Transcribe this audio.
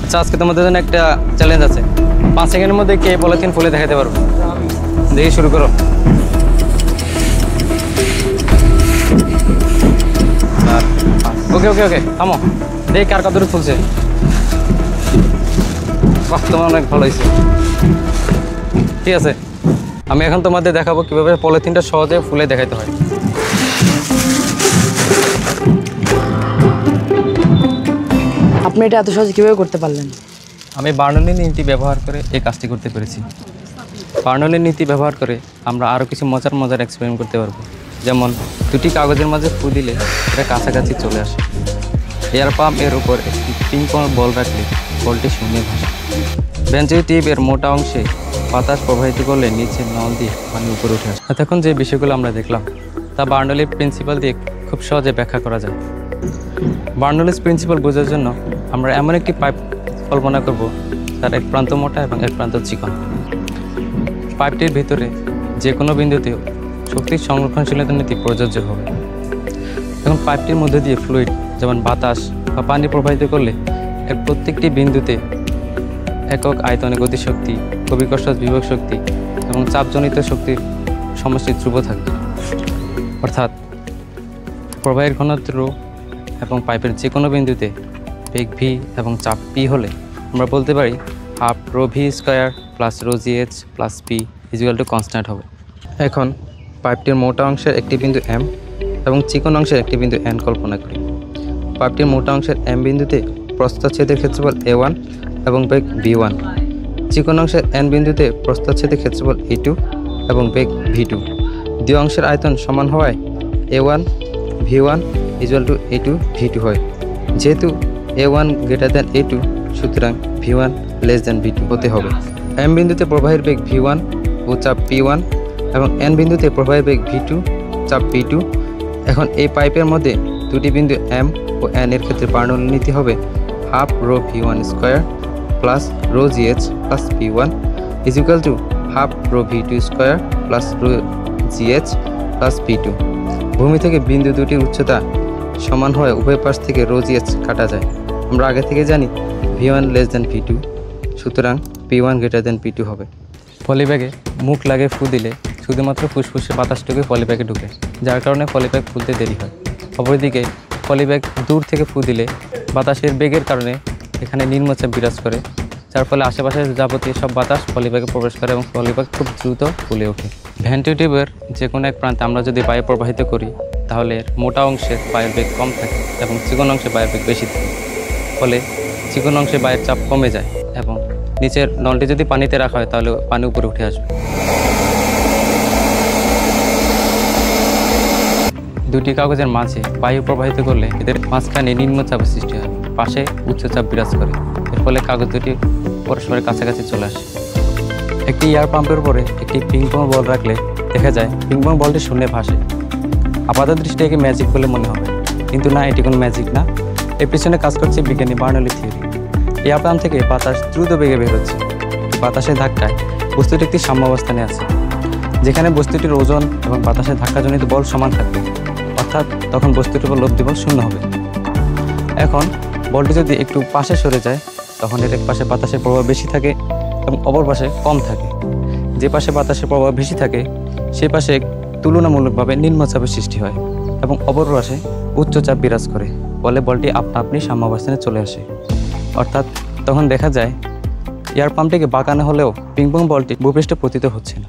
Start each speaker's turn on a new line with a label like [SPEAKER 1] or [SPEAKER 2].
[SPEAKER 1] আচ্ছা, আজকে তোমাদের জন্য একটা চ্যালেঞ্জ আছে। 5 সেকেন্ডের মধ্যে কে পলিথিন খুলে দেখাতে পারবে? দেখি, শুরু করো। ওকে ওকে ওকে, থামো। দেখি কার কতটুকু খুলছে। বাহ, তোমার অনেক ভালো হয়েছে। ঠিক আছে, আমি এখন তোমাদের দেখাবো কিভাবে পলিথিনটা সহজে ফুলে দেখাতে হয়।
[SPEAKER 2] আপনি এটা এত সহজে কীভাবে করতে পারলেন?
[SPEAKER 1] আমি বার্নৌলির নীতি ব্যবহার করে এই কাজটি করতে পেরেছি। বার্নৌলির নীতি ব্যবহার করে আমরা আরও কিছু মজার এক্সপেরিমেন্ট করতে পারবো। যেমন দুটি কাগজের মাঝে ফু দিলে এটা কাছাকাছি চলে আসে। এয়ার পাম্প এর উপর একটি পিং পং বল রাখলে বলটি শূন্যে ভাসে। বেঞ্চের টিপের মোটা অংশে বাতাস প্রবাহিত করলে নিচে নল দিয়ে পানি উপরে উঠে আসে। এতক্ষণ যে বিষয়গুলো আমরা দেখলাম তা বার্নৌলির প্রিন্সিপাল দিয়ে খুব সহজে ব্যাখ্যা করা যায়। বার্নৌলিস প্রিন্সিপাল বোঝার জন্য আমরা এমন একটি পাইপ কল্পনা করব তার এক প্রান্ত মোটা এবং এক প্রান্ত চিকন। পাইপটির ভিতরে যে কোনো বিন্দুতে শক্তির সংরক্ষণশীলতা নীতি প্রযোজ্য হবে। এখন পাইপটির মধ্যে দিয়ে ফ্লুইড যেমন বাতাস বা পানি প্রবাহিত করলে এর প্রত্যেকটি বিন্দুতে একক আয়তনে গতিশক্তি, অভিকর্ষ বিভব শক্তি এবং চাপজনিত শক্তির সমষ্টি ধ্রুব থাকবে। অর্থাৎ প্রবাহের ঘনত্ব রো এবং পাইপের যে কোনো বিন্দুতে বেগ ভি এবং চাপ পি হলে আমরা বলতে পারি half rho V square plus rho G H plus P equal to constant হবে। এখন পাইপটির মোটা অংশের একটি বিন্দু এম এবং চিকন অংশের একটি বিন্দু এন কল্পনা করি। পাইপটির মোটা অংশের এম বিন্দুতে প্রস্থচ্ছেদের ক্ষেত্রফল A1 এবং বেগ V1। চিকন অংশের এন বিন্দুতে প্রস্থচ্ছেদের ক্ষেত্রফল A2 এবং বেগ V2। দুই অংশের আয়তন সমান হওয়ায় A1 V1 equal to A2 V2 হয়। যেহেতু A1 গ্রেটার দ্যান A2 সুতরাং V1 লেস দ্যান V2 হতে হবে। এম বিন্দুতে প্রবাহের বেগ V1 ও চাপ P1 এবং এন বিন্দুতে প্রবাহের বেগ V2 চাপ P2। এখন এই পাইপের মধ্যে দুটি বিন্দু এম ও এন এর ক্ষেত্রে বার্নৌলির নীতি হবে half rho V1 square plus rho GH plus P1 is equal to half rho V2 square plus rho GH plus P2। ভূমি থেকে বিন্দু দুটির উচ্চতা সমান হয়ে উভয় পাশ থেকে রো GH কাটা যায়। আমরা আগে থেকে জানি V1 লেস দ্যান V2, সুতরাং P1 গ্রেটার দ্যান P2 হবে। পলিব্যাগে মুখ লাগে ফু দিলে শুধুমাত্র ফুসফুসে বাতাসটুকু পলিব্যাগে ঢুকে, যার কারণে পলিব্যাগ খুলতে দেরি হয়। অপরদিকে পলিব্যাগ দূর থেকে ফু দিলে বাতাসের বেগের কারণে এখানে নিম্নচাপ বিরাজ করে, যার ফলে আশেপাশের যাবতীয় সব বাতাস পলিব্যাগে প্রবেশ করে এবং পলিব্যাগ খুব দ্রুত ফুলে ওঠে। ভেন্টিটিউবের যে কোনো এক প্রান্তে আমরা যদি বায়ু প্রবাহিত করি তাহলে মোটা অংশে বায়ুর বেগ কম থাকে এবং চিকন অংশে বায়ুর বেগ বেশি থাকে। ফলে চিকন অংশে বায়ুর চাপ কমে যায় এবং নিচের নলটি যদি পানিতে রাখা হয় তাহলে পানি উপরে উঠে আসবে। দুটি কাগজের মাঝে বায়ু প্রবাহিত করলে এদের মাঝখানে নিম্নচাপের সৃষ্টি হয়, পাশে উচ্চচাপ বিরাজ করে। এর ফলে কাগজ দুটি পরস্পরের কাছাকাছি চলে আসে। একটি এয়ার পাম্পের উপরে একটি পিং পং বল রাখলে দেখা যায় পিং পং বলটি শূন্যে ভাসে। আপাত দৃষ্টি একে ম্যাজিক বলে মনে হবে, কিন্তু না, এটি কোনো ম্যাজিক না। এর পিছনে কাজ করছে বিজ্ঞানী বার্নৌলি থিওরি। এয়ার পাম্প থেকে বাতাস দ্রুত বেগে বের হচ্ছে। বাতাসের ধাক্কায় বস্তুটি একটি সাম্যাবস্থানে আছে, যেখানে বস্তুটির ওজন এবং বাতাসের ধাক্কাজনিত বল সমান থাকবে, অর্থাৎ তখন বস্তুটির উপর লব্ধি বল শূন্য হবে। এখন বলটি যদি একটু পাশে সরে যায় তখন এর এক পাশে বাতাসের প্রভাব বেশি থাকে এবং অপর পাশে কম থাকে। যে পাশে বাতাসের প্রভাব বেশি থাকে সেই পাশে তুলনামূলকভাবে নিম্নচাপের সৃষ্টি হয় এবং অপর পাশে উচ্চচাপ বিরাজ করে, ফলে বলটি আপনা আপনি সাম্যাবস্থানে চলে আসে। অর্থাৎ তখন দেখা যায় এয়ার পাম্পটিকে বাঁকানো হলেও পিং পং বলটি ভূপৃষ্ঠে পতিত হচ্ছে না।